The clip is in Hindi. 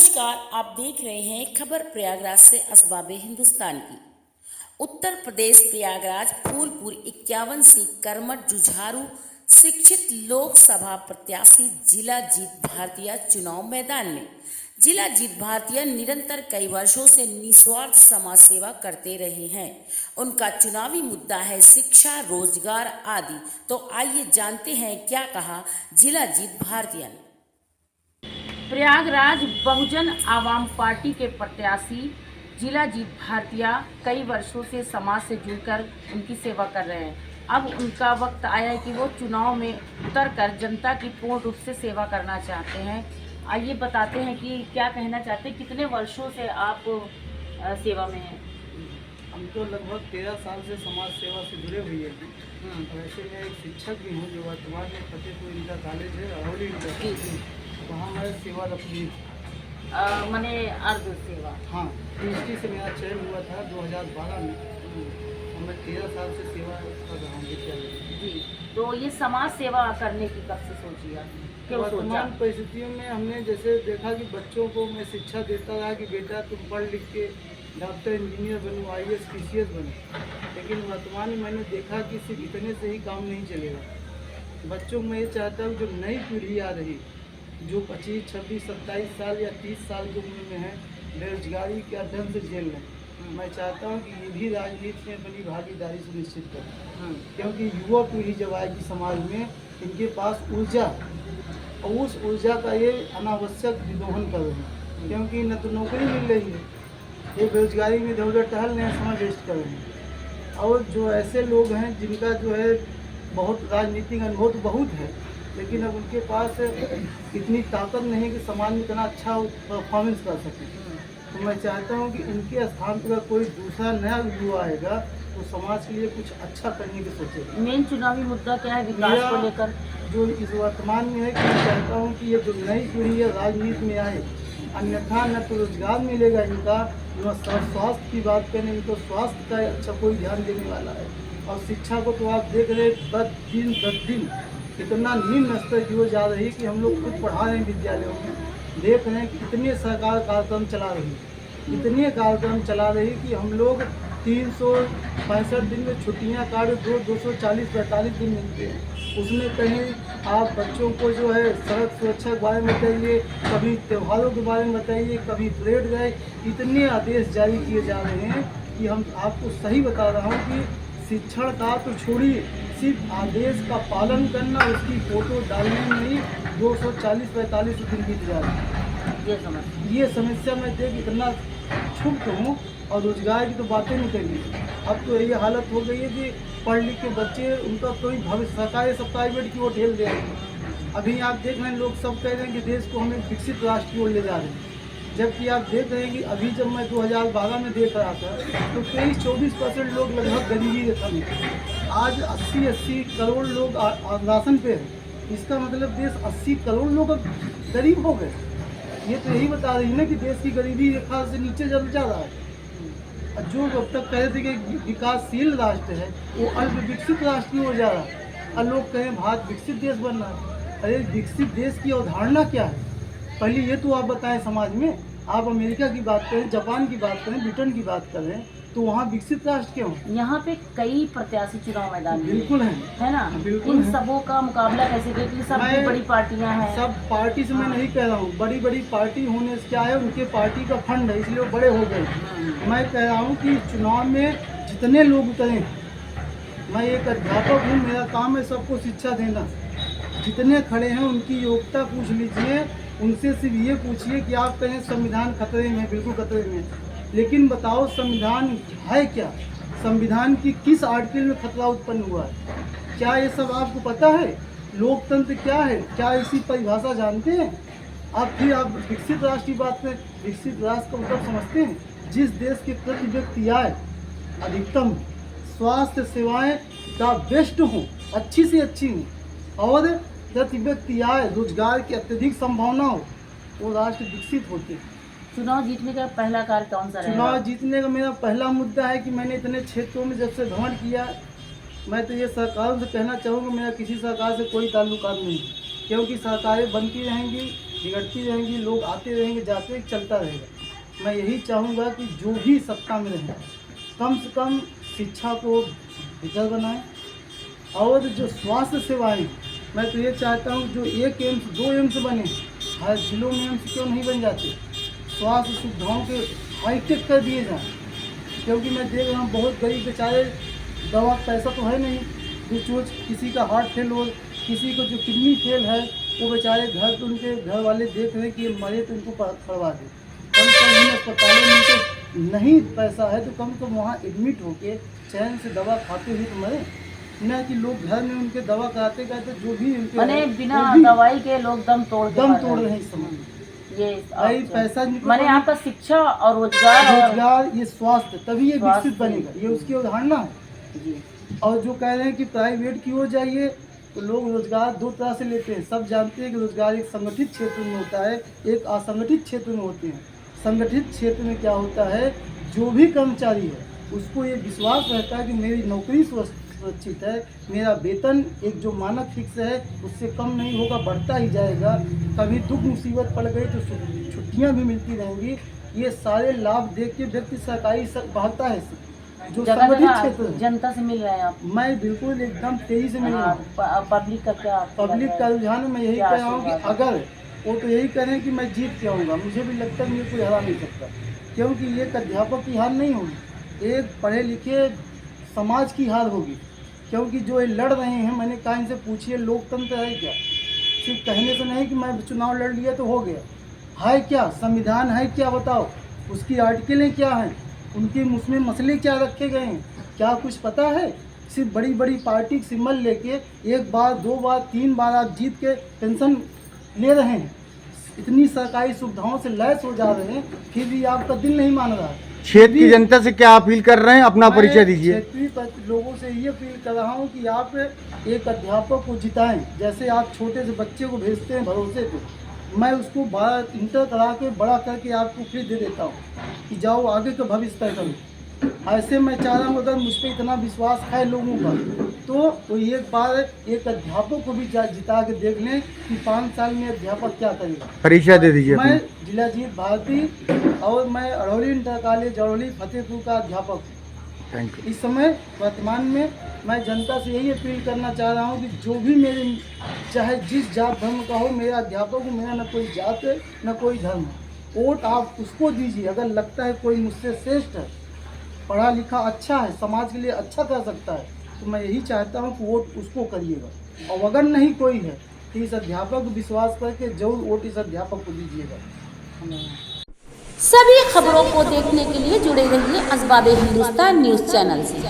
नमस्कार, आप देख रहे हैं खबर प्रयागराज से असबाबे हिंदुस्तान की। उत्तर प्रदेश प्रयागराज फूलपुर 51 सीट कर्मठ जुझारू शिक्षित लोकसभा प्रत्याशी जिला जीत भारतीय चुनाव मैदान में। जिला जीत भारतीय निरंतर कई वर्षों से निस्वार्थ समाज सेवा करते रहे हैं। उनका चुनावी मुद्दा है शिक्षा, रोजगार आदि। तो आइए जानते हैं क्या कहा जिला जीत भारतीय ने। प्रयागराज बहुजन आवाम पार्टी के प्रत्याशी जिला जीत भारतीय कई वर्षों से समाज से जुड़कर उनकी सेवा कर रहे हैं। अब उनका वक्त आया है कि वो चुनाव में उतरकर जनता की पूर्ण रूप से सेवा करना चाहते हैं। आइए बताते हैं कि क्या कहना चाहते हैं। कितने वर्षों से आप सेवा में हैं? हम तो लगभग 13 साल से समाज सेवा से जुड़े हुए हैं। वैसे मैं एक शिक्षक भी हूँ जो वर्तमान में फतेहपुर इंटर कॉलेज है अरौली इंटर, वहाँ मैं सेवारत भी मने अर्ध सेवा। हाँ, यूनिवर्सिटी से मेरा चयन हुआ था 2012 में। और मैं 13 साल से सेवा कर रहा हूँ विद्यालय जी। तो ये समाज सेवा करने की कब से सोची आप? क्यों सोचा? वर्तमान परिस्थितियों में हमने जैसे देखा कि बच्चों को मैं शिक्षा देता रहा कि बेटा तुम पढ़ लिख के डॉक्टर, इंजीनियर बनो, IAS, PCS बनो, लेकिन वर्तमान में मैंने देखा कि सिर्फ इतने से ही काम नहीं चलेगा। बच्चों में ये चाहता हूँ जो नई पीढ़ी आ रही, जो 25, 26, 27 साल या 30 साल की उम्र में है, बेरोजगारी के अध्ययन से झेल रहे हैं, मैं चाहता हूँ कि ये भी राजनीति में अपनी भागीदारी सुनिश्चित करें। क्योंकि युवा पीढ़ी जब आएगी समाज में, इनके पास ऊर्जा, और उस ऊर्जा का ये अनावश्यक विदोहन कर रहे हैं। क्योंकि न तो नौकरी मिल रही है, ये बेरोजगारी में इधर उधर टहल रहे हैं, समय वेस्ट कर रहे हैं। और जो ऐसे लोग हैं जिनका जो है बहुत राजनीतिक अनुभव तो बहुत है, लेकिन अब उनके पास इतनी ताकत नहीं है कि समाज में इतना अच्छा परफॉर्मेंस कर सके। तो मैं चाहता हूँ कि इनके स्थान पर कोई दूसरा नया युवा आएगा तो समाज के लिए कुछ अच्छा करने की सोचेगा। मेन चुनावी मुद्दा क्या है विकास को लेकर? जो इस वर्तमान में है कि मैं चाहता हूँ कि ये जो नई पीढ़ी है राजनीति में आए, अन्यथा न तो रोजगार मिलेगा इनका, न स्वास्थ्य की बात करें तो स्वास्थ्य का अच्छा कोई ध्यान देने वाला है। और शिक्षा को तो आप देख रहे 10 दिन इतना निम्न स्तर की हो जा रही है कि हम लोग खुद पढ़ा रहे हैं विद्यालयों में, देख रहे हैं कि कितने सरकार कार्यक्रम चला रही है, इतने कार्यक्रम चला रही कि हम लोग 365 दिन में छुट्टियां काट 240-45 दिन मिलते हैं। उसमें कहीं आप बच्चों को जो है सड़क सुरक्षा के बारे में बताइए, कभी त्योहारों के बारे में बताइए, कभी परेड गए, इतने आदेश जारी किए जा रहे हैं कि हम आपको सही बता रहा हूँ कि शिक्षण का तो छोड़िए, सिर्फ आदेश का पालन करना, उसकी फोटो डालने में ही 240-45 दिन बीत जा रहे हैं। ये समस्या मैं देख इतना क्षुब्ध हूँ। और रोजगार की तो बातें नहीं करिए। अब तो ये हालत हो गई है कि पढ़ लिख के बच्चे, उनका कोई भविष्य, सरकारी सब प्राइवेट की ओर ढेल दे रहे हैं। अभी आप देख रहे हैं लोग सब कह रहे हैं कि देश को हमें विकसित राष्ट्र की ओर ले जा रहे हैं, जबकि आप देख रहे हैं कि अभी जब मैं 2012 में देख रहा था तो 23-24% लोग लगभग गरीबी रेखा में, आज 80 करोड़ लोग राशन पे हैं। इसका मतलब देश 80 करोड़ लोग गरीब हो गए। ये तो यही बता रही है ना कि देश की गरीबी रेखा से नीचे चल जा रहा है। जो अब तक कह रहे थे कि विकासशील राष्ट्र है, वो अल्प विकसित राष्ट्र की ओर जा रहा है। और लोग कहें भारत विकसित देश बन रहा है। अरे विकसित देश की अवधारणा क्या है, पहले ये तो आप बताएं समाज में। आप अमेरिका की बात करें, जापान की बात करें, ब्रिटेन की बात करें, तो वहाँ विकसित राष्ट्र क्यों? यहाँ पे कई प्रत्याशी चुनाव मैदान में बिल्कुल है ना? बिल्कुल इन सबों का मुकाबला कैसे करें? सब बड़ी पार्टियां हैं। सब पार्टी से मैं नहीं कह रहा हूँ, बड़ी बड़ी पार्टी होने से क्या है, उनके पार्टी का फंड है इसलिए वो बड़े हो गए। मैं कह रहा हूँ कि चुनाव में जितने लोग उतरे, मैं एक अध्यापक हूँ, मेरा काम है सबको शिक्षा देना। जितने खड़े हैं उनकी योग्यता पूछ लीजिए, उनसे सिर्फ ये पूछिए कि आप कहें संविधान खतरे में है, बिल्कुल खतरे में है, लेकिन बताओ संविधान है क्या? संविधान की किस आर्टिकल में खतरा उत्पन्न हुआ है? क्या ये सब आपको पता है? लोकतंत्र क्या है, क्या इसकी परिभाषा जानते हैं आप? फिर आप विकसित राष्ट्र की बात करें, विकसित राष्ट्र का मतलब समझते हैं? जिस देश के प्रति व्यक्ति आय अधिकतम, स्वास्थ्य सेवाएं द बेस्ट हों, अच्छी से अच्छी हों, और प्रति व्यक्ति आय रोजगार की अत्यधिक संभावना हो, वो राष्ट्र विकसित होते हैं। चुनाव जीतने का पहला कार्य कौन सा रहेगा? चुनाव जीतने का मेरा पहला मुद्दा है कि मैंने इतने क्षेत्रों में जब से भ्रमण किया, मैं तो ये सरकारों से कहना चाहूँगा, मेरा किसी सरकार से कोई ताल्लुकात नहीं है, क्योंकि सरकारें बनती रहेंगी, बिगड़ती रहेंगी, लोग आते रहेंगे, जाते चलता रहेगा। मैं यही चाहूँगा कि जो भी सत्ता में रहें कम से कम शिक्षा को बेहतर बनाएं, और जो स्वास्थ्य सेवाएं हैं, मैं तो ये चाहता हूँ जो एक एम्स 2 एम्स बने, हर जिलों में एम्स क्यों नहीं बन जाते, स्वास्थ्य सुविधाओं के हाईटेक कर दिए जाएँ। क्योंकि मैं देख रहा हूँ बहुत गरीब बेचारे, दवा पैसा तो है नहीं, जो किसी का हार्ट फेल हो, किसी को जो किडनी फेल है, वो बेचारे घर पे उनके घर वाले देख रहे हैं कि ये मरे तो उनको करवा दे। कम से कम इन अस्पतालों में तो नहीं पैसा है तो कम से कम वहाँ एडमिट होके चैन से दवा खाते हुए तो मरे, न कि लोग घर में उनके दवा कराते कराते जो भी उनके माने बिना दवाई के लोग दम तोड़ रहे हैं इस समय। ये भाई पैसा माने आपका शिक्षा और रोजगार ये स्वास्थ्य तभी ये विकसित बनेगा, ये उसकी अवधारणा है जी। और जो कह रहे हैं कि प्राइवेट की ओर जाइए, तो लोग रोजगार 2 तरह से लेते हैं। सब जानते हैं कि रोजगार एक संगठित क्षेत्र में होता है, एक असंगठित क्षेत्र में होते हैं। संगठित क्षेत्र में क्या होता है, जो भी कर्मचारी है उसको ये विश्वास रहता है कि मेरी नौकरी सुरक्षित है, मेरा वेतन एक जो मानक फिक्स है उससे कम नहीं होगा, बढ़ता ही जाएगा। कभी दुख मुसीबत पड़ गई तो छुट्टियां भी मिलती रहेंगी। ये सारे लाभ देख के व्यक्ति सरकारी बढ़ता है। जो संगठित क्षेत्र जनता से मिल रहे हैं आप? मैं बिल्कुल एकदम तेजी से मिल रहा हूँ। पब्लिक का क्या? पब्लिक का रुझान मैं यही कह रहा हूँ कि अगर वो तो यही करें कि मैं जीत के आऊँगा, मुझे भी लगता है मुझे कोई हरा नहीं सकता, क्योंकि एक अध्यापक की हार नहीं होगी, एक पढ़े लिखे समाज की हार होगी। क्योंकि जो ये लड़ रहे हैं, मैंने कहा इनसे पूछिए लोकतंत्र है क्या? सिर्फ कहने से नहीं कि मैं चुनाव लड़ लिया तो हो गया, है क्या? संविधान है क्या? बताओ, उसकी आर्टिकलें क्या हैं, उनके उसमें मसले क्या रखे गए हैं, क्या कुछ पता है? सिर्फ बड़ी बड़ी पार्टी सिंबल लेके 1 बार 2 बार 3 बार आप जीत के पेंशन ले रहे हैं, इतनी सरकारी सुविधाओं से लैस हो जा रहे हैं, फिर भी आपका दिल नहीं मान रहा है। क्षेत्र की जनता से क्या अपील कर रहे हैं, अपना परिचय दीजिए। क्षेत्रीय लोगों से ये अपील कर रहा हूँ कि आप एक अध्यापक को जिताएं। जैसे आप छोटे से बच्चे को भेजते हैं भरोसे पे, मैं उसको इंटर करा के बड़ा करके आपको फिर दे देता हूँ कि जाओ आगे का भविष्य तय करो। ऐसे मैं चाह रहा हूँ, अगर मुझ पर इतना विश्वास है लोगों का, तो एक बार एक अध्यापक को भी जिता के देख लें कि 5 साल में अध्यापक क्या करेगा। परिचय दे दीजिए। मैं जिलाजीत भारती और मैं अड़ौली इंटर कॉलेज अड़ौली फतेहपुर का अध्यापक हूँ। Thank you. इस समय वर्तमान में मैं जनता से यही अपील करना चाह रहा हूँ कि जो भी मेरे चाहे जिस जात धर्म का हो, मेरा अध्यापक हो, मेरा न कोई जात है न कोई धर्म है, वोट आप उसको दीजिए। अगर लगता है कोई मुझसे श्रेष्ठ है, पढ़ा लिखा अच्छा है, समाज के लिए अच्छा कर सकता है, तो मैं यही चाहता हूँ कि वोट उसको करिएगा। और अगर नहीं कोई है तो इस अध्यापक को विश्वास करके जरूर वोट इस अध्यापक को दीजिएगा। सभी खबरों को देखने के लिए जुड़े रहिए असबाबे हिंदुस्तान न्यूज़ चैनल से।